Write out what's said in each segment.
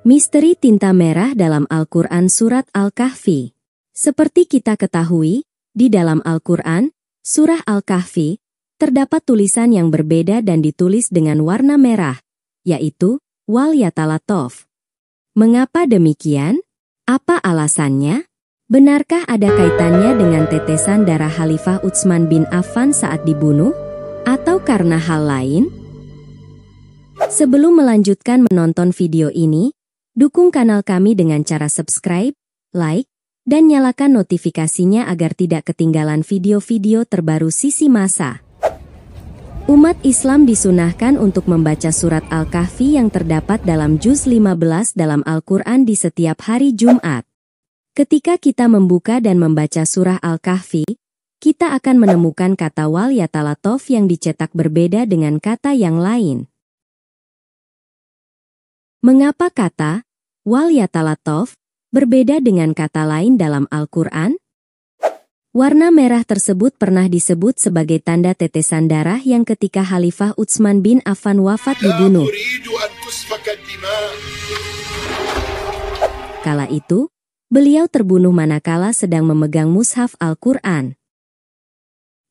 Misteri tinta merah dalam Al-Quran Surat Al-Kahfi. Seperti kita ketahui, di dalam Al-Quran, Surah Al-Kahfi, terdapat tulisan yang berbeda dan ditulis dengan warna merah, yaitu, Wal Yatalattof. Mengapa demikian? Apa alasannya? Benarkah ada kaitannya dengan tetesan darah Khalifah Utsman bin Affan saat dibunuh? Atau karena hal lain? Sebelum melanjutkan menonton video ini, dukung kanal kami dengan cara subscribe, like, dan nyalakan notifikasinya agar tidak ketinggalan video-video terbaru Sisi Masa. Umat Islam disunahkan untuk membaca surat Al-Kahfi yang terdapat dalam juz 15 dalam Al-Quran di setiap hari Jumat. Ketika kita membuka dan membaca surah Al-Kahfi, kita akan menemukan kata Wal Yatalattof yang dicetak berbeda dengan kata yang lain. Mengapa kata Wal Yatalattof berbeda dengan kata lain dalam Al-Quran? Warna merah tersebut pernah disebut sebagai tanda tetesan darah yang ketika Khalifah Utsman bin Affan wafat dibunuh. Kala itu, beliau terbunuh manakala sedang memegang mushaf Al-Quran.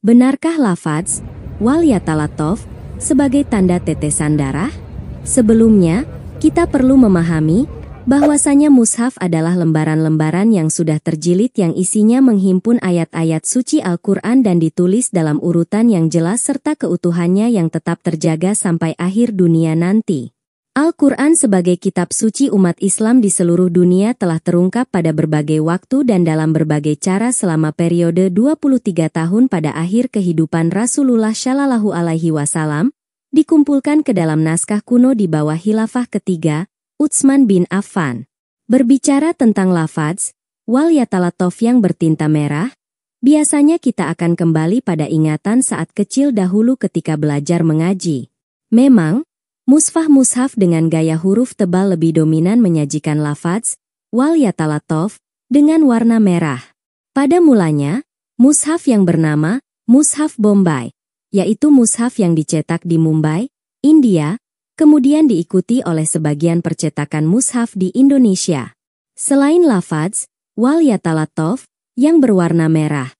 Benarkah lafaz Wal Yatalattof sebagai tanda tetesan darah? Sebelumnya, kita perlu memahami bahwasanya mushaf adalah lembaran-lembaran yang sudah terjilid yang isinya menghimpun ayat-ayat suci Al-Quran dan ditulis dalam urutan yang jelas serta keutuhannya yang tetap terjaga sampai akhir dunia nanti. Al-Quran sebagai kitab suci umat Islam di seluruh dunia telah terungkap pada berbagai waktu dan dalam berbagai cara selama periode 23 tahun pada akhir kehidupan Rasulullah Shallallahu Alaihi Wasallam, dikumpulkan ke dalam naskah kuno di bawah khilafah ketiga, Utsman bin Affan. Berbicara tentang lafaz Wal Yatalattof yang bertinta merah, biasanya kita akan kembali pada ingatan saat kecil dahulu ketika belajar mengaji. Memang, mushaf dengan gaya huruf tebal lebih dominan menyajikan lafaz Wal Yatalattof dengan warna merah. Pada mulanya, mushaf yang bernama Mushaf Bombay, yaitu mushaf yang dicetak di Mumbai, India, kemudian diikuti oleh sebagian percetakan mushaf di Indonesia. Selain lafaz Wal Yatalattof yang berwarna merah,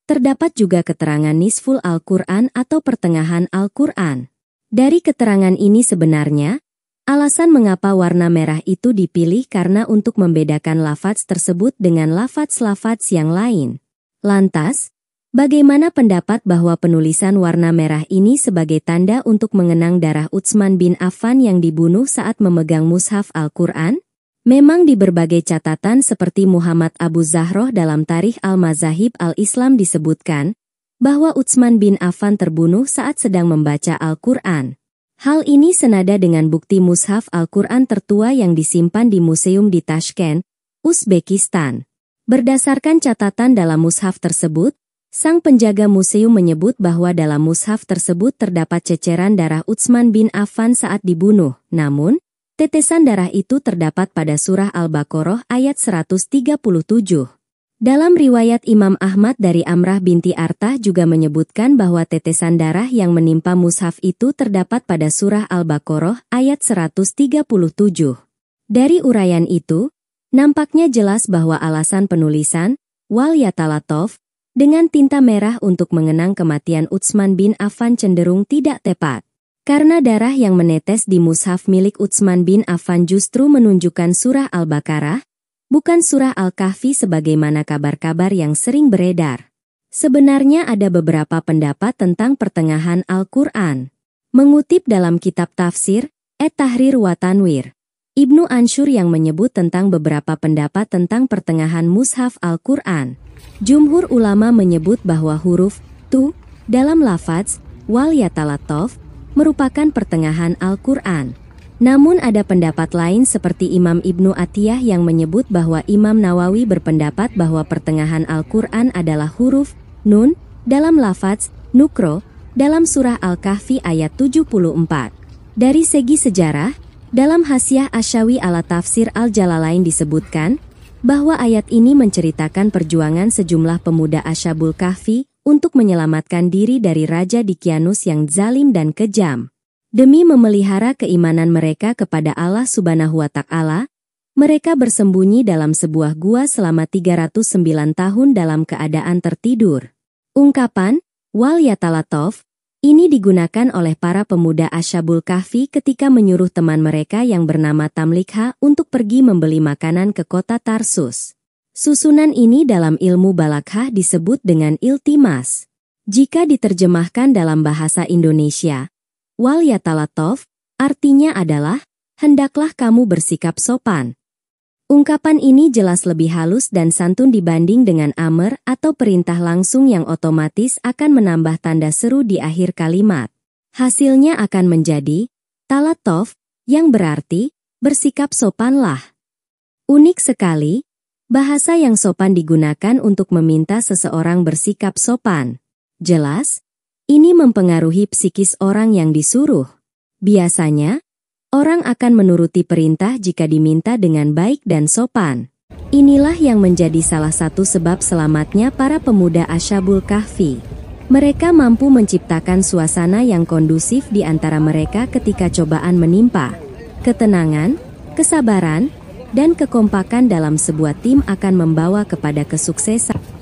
terdapat juga keterangan nisful Al-Quran atau pertengahan Al-Quran. Dari keterangan ini sebenarnya, alasan mengapa warna merah itu dipilih karena untuk membedakan lafaz tersebut dengan lafaz-lafaz yang lain. Lantas, bagaimana pendapat bahwa penulisan warna merah ini sebagai tanda untuk mengenang darah Utsman bin Affan yang dibunuh saat memegang mushaf Al-Quran? Memang di berbagai catatan seperti Muhammad Abu Zahroh dalam Tarikh Al-Mazahib Al-Islam disebutkan bahwa Utsman bin Affan terbunuh saat sedang membaca Al-Quran. Hal ini senada dengan bukti mushaf Al-Quran tertua yang disimpan di museum di Tashkent, Uzbekistan. Berdasarkan catatan dalam mushaf tersebut, sang penjaga museum menyebut bahwa dalam mushaf tersebut terdapat ceceran darah Utsman bin Affan saat dibunuh. Namun, tetesan darah itu terdapat pada surah Al-Baqarah ayat 137. Dalam riwayat Imam Ahmad dari Amrah binti Artah juga menyebutkan bahwa tetesan darah yang menimpa mushaf itu terdapat pada surah Al-Baqarah ayat 137. Dari uraian itu, nampaknya jelas bahwa alasan penulisan Wal Yatalattof dengan tinta merah untuk mengenang kematian Utsman bin Affan cenderung tidak tepat. Karena darah yang menetes di mushaf milik Utsman bin Affan justru menunjukkan surah Al-Baqarah, bukan surah Al-Kahfi sebagaimana kabar-kabar yang sering beredar. Sebenarnya ada beberapa pendapat tentang pertengahan Al-Quran. Mengutip dalam kitab tafsir, At-Tahrir wa Tanwir, Ibnu Ansyur yang menyebut tentang beberapa pendapat tentang pertengahan mushaf Al-Quran. Jumhur ulama menyebut bahwa huruf tu dalam lafaz Wal Yatalattof merupakan pertengahan Al-Quran. Namun ada pendapat lain seperti Imam Ibnu Atiyah yang menyebut bahwa Imam Nawawi berpendapat bahwa pertengahan Al-Quran adalah huruf nun dalam lafaz nukro dalam surah Al-Kahfi ayat 74. Dari segi sejarah, dalam Hasyiah Asyawi ala Tafsir Al-Jalalain disebutkan bahwa ayat ini menceritakan perjuangan sejumlah pemuda Asyabul Kahfi untuk menyelamatkan diri dari Raja Dqyanus yang zalim dan kejam. Demi memelihara keimanan mereka kepada Allah Subhanahu wa Ta'ala, Mereka bersembunyi dalam sebuah gua selama 309 tahun dalam keadaan tertidur. Ungkapan, Wal Yatalatov, ini digunakan oleh para pemuda Ashabul Kahfi ketika menyuruh teman mereka yang bernama Tamlikha untuk pergi membeli makanan ke kota Tarsus. Susunan ini dalam ilmu balaghah disebut dengan iltimas. Jika diterjemahkan dalam bahasa Indonesia, Wal Yatalatov artinya adalah, hendaklah kamu bersikap sopan. Ungkapan ini jelas lebih halus dan santun dibanding dengan amr atau perintah langsung yang otomatis akan menambah tanda seru di akhir kalimat. Hasilnya akan menjadi talatov, yang berarti bersikap sopanlah. Unik sekali, bahasa yang sopan digunakan untuk meminta seseorang bersikap sopan. Jelas, ini mempengaruhi psikis orang yang disuruh. Biasanya, orang akan menuruti perintah jika diminta dengan baik dan sopan. Inilah yang menjadi salah satu sebab selamatnya para pemuda Ashabul Kahfi. Mereka mampu menciptakan suasana yang kondusif di antara mereka ketika cobaan menimpa. Ketenangan, kesabaran, dan kekompakan dalam sebuah tim akan membawa kepada kesuksesan.